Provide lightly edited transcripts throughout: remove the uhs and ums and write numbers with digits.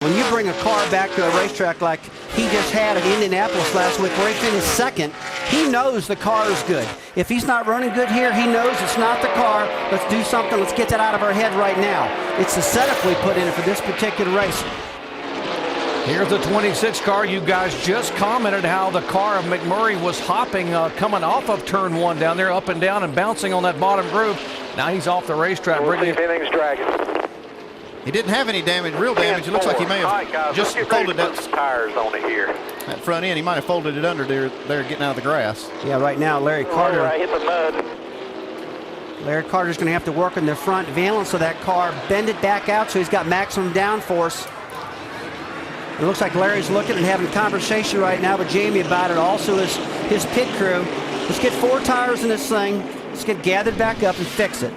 when you bring a car back to a racetrack like he just had at Indianapolis last week, where he finished second, he knows the car is good. If he's not running good here, he knows it's not the car. Let's do something. Let's get that out of our head right now. It's the setup we put in for this particular race. Here's the 26 car. You guys just commented how the car of McMurray was hopping, coming off of turn 1 down there, up and down and bouncing on that bottom groove. Now he's off the racetrack. We'll see if anything's dragging. He didn't have any damage, real damage. It looks like he may have just folded that tires on it here. That front end. He might have folded it under there getting out of the grass. Yeah, right now Larry Carter. I hit the mud. Larry Carter's going to have to work on the front valence of that car, bend it back out so he's got maximum downforce. It looks like Larry's looking and having a conversation right now with Jamie about it. Also his pit crew. Let's get 4 tires in this thing. Let's get gathered back up and fix it.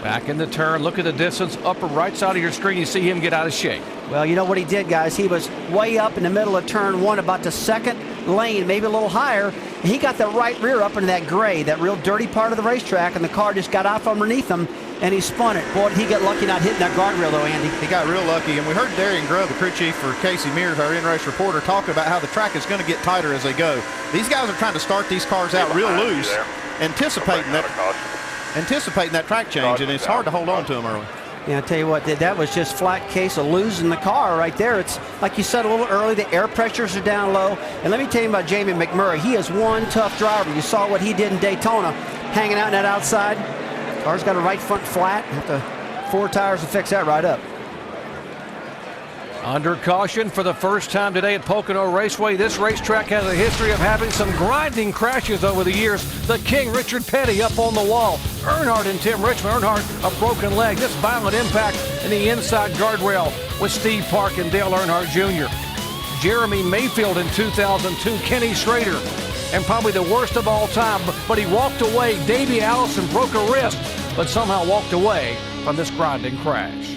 Back in the turn. Look at the distance. Upper right side of your screen. You see him get out of shape. Well, you know what he did, guys? He was way up in the middle of turn 1, about the second lane, maybe a little higher. And he got the right rear up into that gray, that real dirty part of the racetrack, and the car just got off underneath him, and he spun it. Boy, did he get lucky not hitting that guardrail, though, Andy. He got real lucky, and we heard Darian Grubb, the crew chief for Casey Mears, our in-race reporter, talking about how the track is going to get tighter as they go. These guys are trying to start these cars out real loose, anticipating that track change, and it's hard to hold on to them early. Yeah, I tell you what, that was just flat case of losing the car right there. It's like you said a little early, the air pressures are down low. And let me tell you about Jamie McMurray. He is one tough driver. You saw what he did in Daytona, hanging out in that outside. Car's got a right front flat. Have to 4 tires to fix that right up. Under caution for the first time today at Pocono Raceway. This racetrack has a history of having some grinding crashes over the years. The King, Richard Petty, up on the wall. Earnhardt and Tim Richmond. Earnhardt, a broken leg. This violent impact in the inside guardrail with Steve Park and Dale Earnhardt Jr. Jeremy Mayfield in 2002. Kenny Schrader. And probably the worst of all time, but he walked away. Davey Allison broke a wrist, but somehow walked away from this grinding crash.